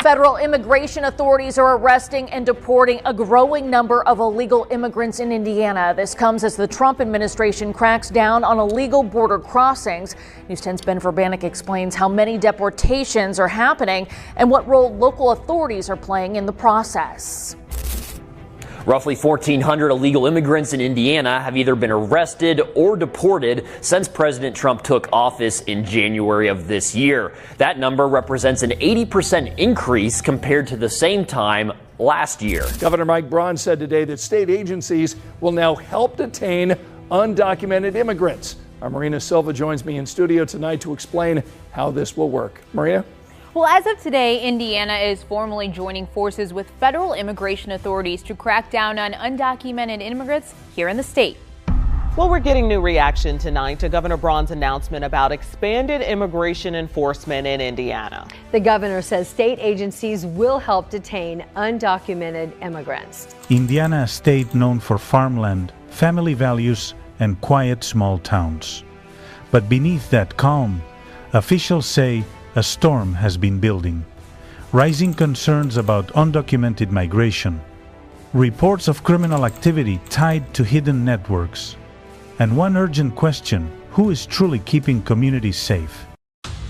Federal immigration authorities are arresting and deporting a growing number of illegal immigrants in Indiana. This comes as the Trump administration cracks down on illegal border crossings. News 10's Ben Verbanek explains how many deportations are happening and what role local authorities are playing in the process. Roughly 1,400 illegal immigrants in Indiana have either been arrested or deported since President Trump took office in January of this year. That number represents an 80% increase compared to the same time last year. Governor Mike Braun said today that state agencies will now help detain undocumented immigrants. Our Marina Silva joins me in studio tonight to explain how this will work. Marina? Well, as of today, Indiana is formally joining forces with federal immigration authorities to crack down on undocumented immigrants here in the state. Well, we're getting new reaction tonight to Governor Braun's announcement about expanded immigration enforcement in Indiana. The governor says state agencies will help detain undocumented immigrants. Indiana, a state known for farmland, family values, and quiet small towns. But beneath that calm, officials say a storm has been building. Rising concerns about undocumented migration, reports of criminal activity tied to hidden networks, and one urgent question: who is truly keeping communities safe?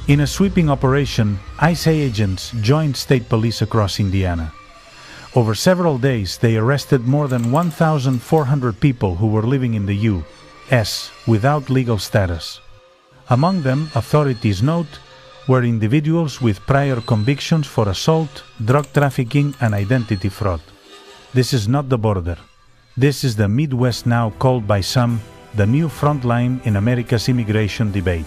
In a sweeping operation, ICE agents joined state police across Indiana. Over several days, they arrested more than 1,400 people who were living in the U.S. without legal status. Among them, authorities note, were individuals with prior convictions for assault, drug trafficking, and identity fraud. This is not the border. This is the Midwest, now called by some the new front line in America's immigration debate.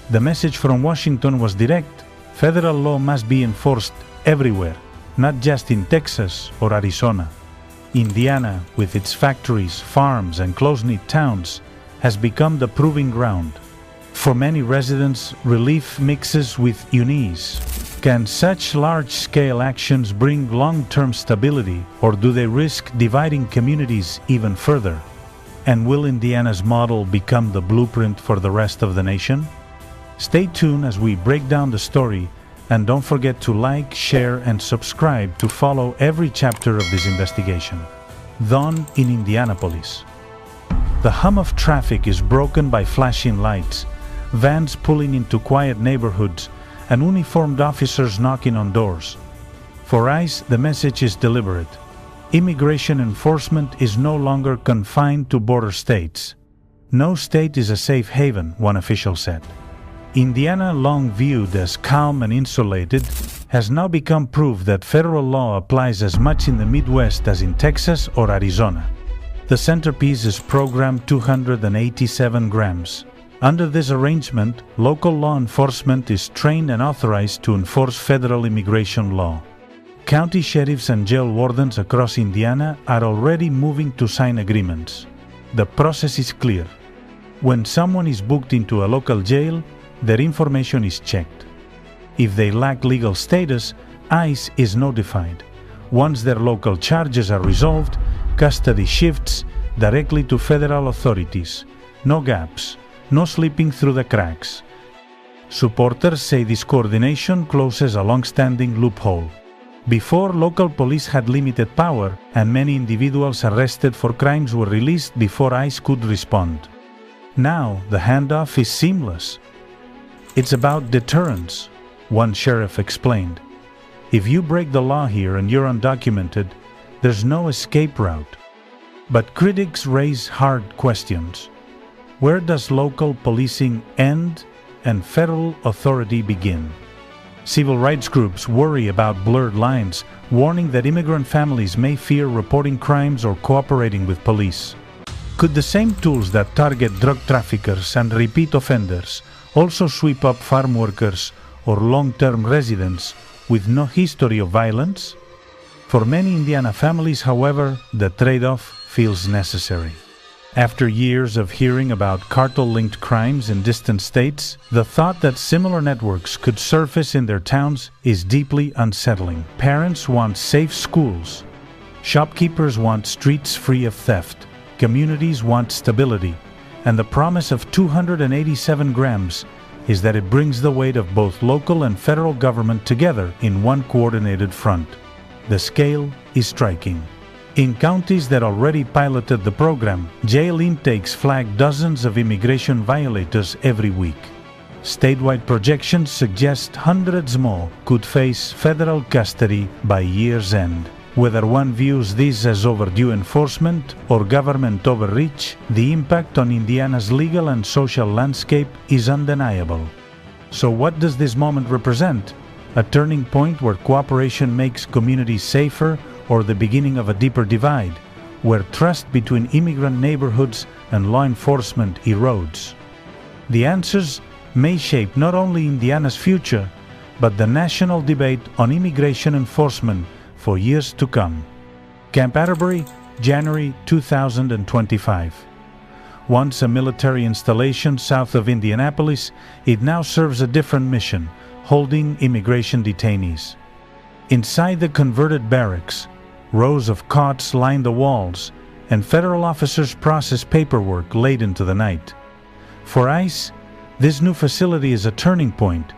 The message from Washington was direct: federal law must be enforced everywhere, not just in Texas or Arizona. Indiana, with its factories, farms, and close-knit towns, has become the proving ground. For many residents, relief mixes with unease. Can such large-scale actions bring long-term stability, or do they risk dividing communities even further? And will Indiana's model become the blueprint for the rest of the nation? Stay tuned as we break down the story, and don't forget to like, share, and subscribe to follow every chapter of this investigation. Dawn in Indianapolis. The hum of traffic is broken by flashing lights, vans pulling into quiet neighborhoods, and uniformed officers knocking on doors. For ICE, the message is deliberate. Immigration enforcement is no longer confined to border states. No state is a safe haven, one official said. Indiana, long viewed as calm and insulated, has now become proof that federal law applies as much in the Midwest as in Texas or Arizona. The centerpiece is Program 287 grams. Under this arrangement, local law enforcement is trained and authorized to enforce federal immigration law. County sheriffs and jail wardens across Indiana are already moving to sign agreements. The process is clear. When someone is booked into a local jail, their information is checked. If they lack legal status, ICE is notified. Once their local charges are resolved, custody shifts directly to federal authorities. No gaps. No slipping through the cracks. Supporters say this coordination closes a long-standing loophole. Before, local police had limited power, and many individuals arrested for crimes were released before ICE could respond. Now, the handoff is seamless. It's about deterrence, one sheriff explained. If you break the law here and you're undocumented, there's no escape route. But critics raise hard questions. Where does local policing end and federal authority begin? Civil rights groups worry about blurred lines, warning that immigrant families may fear reporting crimes or cooperating with police. Could the same tools that target drug traffickers and repeat offenders also sweep up farm workers or long-term residents with no history of violence? For many Indiana families, however, the trade-off feels necessary. After years of hearing about cartel-linked crimes in distant states, the thought that similar networks could surface in their towns is deeply unsettling. Parents want safe schools. Shopkeepers want streets free of theft. Communities want stability. And the promise of 287 grams is that it brings the weight of both local and federal government together in one coordinated front. The scale is striking. In counties that already piloted the program, jail intakes flag dozens of immigration violators every week. Statewide projections suggest hundreds more could face federal custody by year's end. Whether one views this as overdue enforcement or government overreach, the impact on Indiana's legal and social landscape is undeniable. So what does this moment represent? A turning point where cooperation makes communities safer, or the beginning of a deeper divide, where trust between immigrant neighborhoods and law enforcement erodes? The answers may shape not only Indiana's future, but the national debate on immigration enforcement for years to come. Camp Atterbury, January 2025. Once a military installation south of Indianapolis, it now serves a different mission, holding immigration detainees. Inside the converted barracks, rows of cots line the walls, and federal officers process paperwork late into the night. For ICE, this new facility is a turning point.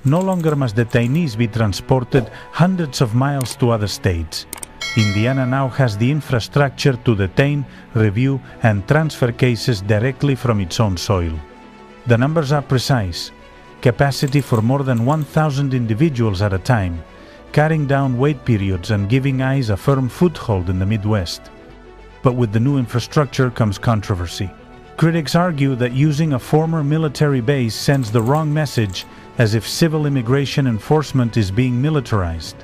No longer must detainees be transported hundreds of miles to other states. Indiana now has the infrastructure to detain, review, and transfer cases directly from its own soil. The numbers are precise. Capacity for more than 1,000 individuals at a time, cutting down wait periods and giving ICE a firm foothold in the Midwest. But with the new infrastructure comes controversy. Critics argue that using a former military base sends the wrong message, as if civil immigration enforcement is being militarized.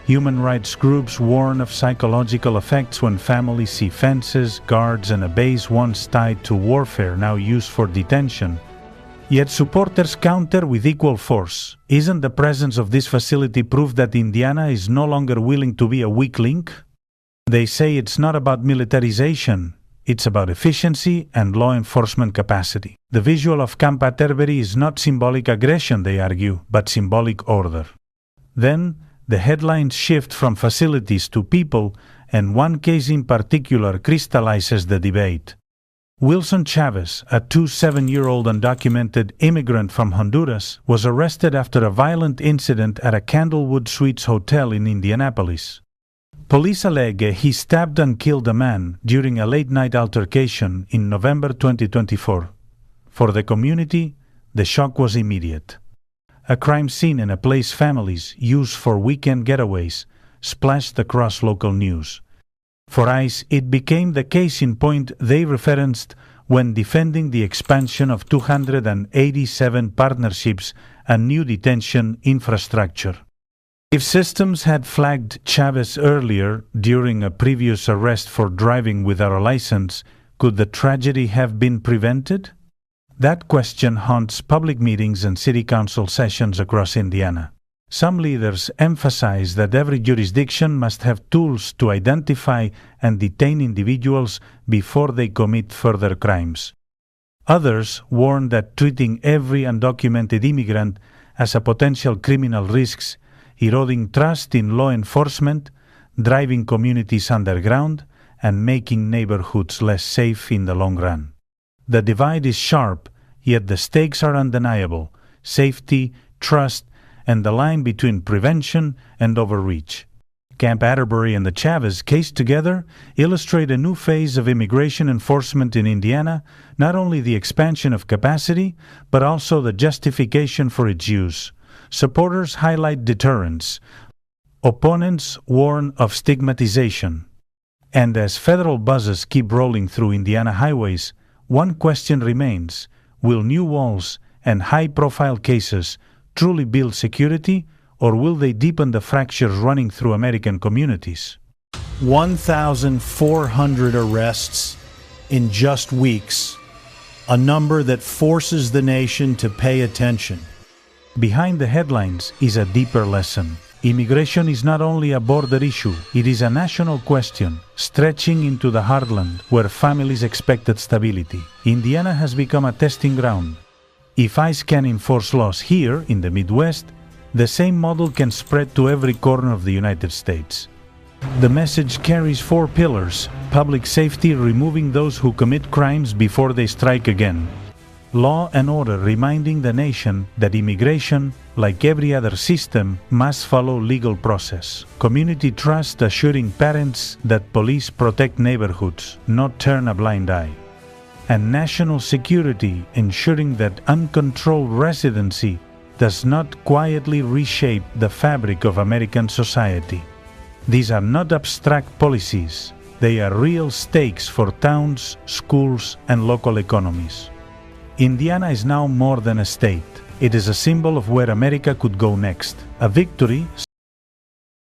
Human rights groups warn of psychological effects when families see fences, guards, and a base once tied to warfare now used for detention. Yet supporters counter with equal force. Isn't the presence of this facility proof that Indiana is no longer willing to be a weak link? They say it's not about militarization. It's about efficiency and law enforcement capacity. The visual of Camp Atterbury is not symbolic aggression, they argue, but symbolic order. Then, the headlines shift from facilities to people, and one case in particular crystallizes the debate. Wilson Chavez, a 27-year-old undocumented immigrant from Honduras, was arrested after a violent incident at a Candlewood Suites hotel in Indianapolis. Police allege he stabbed and killed a man during a late-night altercation in November 2024. For the community, the shock was immediate. A crime scene in a place families use for weekend getaways splashed across local news. For ICE, it became the case in point they referenced when defending the expansion of 287 partnerships and new detention infrastructure. If systems had flagged Chavez earlier during a previous arrest for driving without a license, could the tragedy have been prevented? That question haunts public meetings and city council sessions across Indiana. Some leaders emphasize that every jurisdiction must have tools to identify and detain individuals before they commit further crimes. Others warn that treating every undocumented immigrant as a potential criminal risks, eroding trust in law enforcement, driving communities underground, and making neighborhoods less safe in the long run. The divide is sharp, yet the stakes are undeniable: safety, trust, and the line between prevention and overreach. Camp Atterbury and the Chavez case together illustrate a new phase of immigration enforcement in Indiana, not only the expansion of capacity, but also the justification for its use. Supporters highlight deterrence. Opponents warn of stigmatization. And as federal buses keep rolling through Indiana highways, one question remains: will new walls and high-profile cases truly build security, or will they deepen the fractures running through American communities? 1,400 arrests in just weeks, a number that forces the nation to pay attention. Behind the headlines is a deeper lesson. Immigration is not only a border issue, it is a national question, stretching into the heartland where families expected stability. Indiana has become a testing ground. If ICE can enforce laws here in the Midwest, the same model can spread to every corner of the United States. The message carries 4 pillars: public safety, removing those who commit crimes before they strike again; Law and order reminding the nation that immigration, like every other system, must follow legal process. Community trust assuring parents that police protect neighborhoods, not turn a blind eye. And national security ensuring that uncontrolled residency does not quietly reshape the fabric of American society. These are not abstract policies. They are real stakes for towns, schools, and local economies. Indiana is now more than a state. It is a symbol of where America could go next. A victory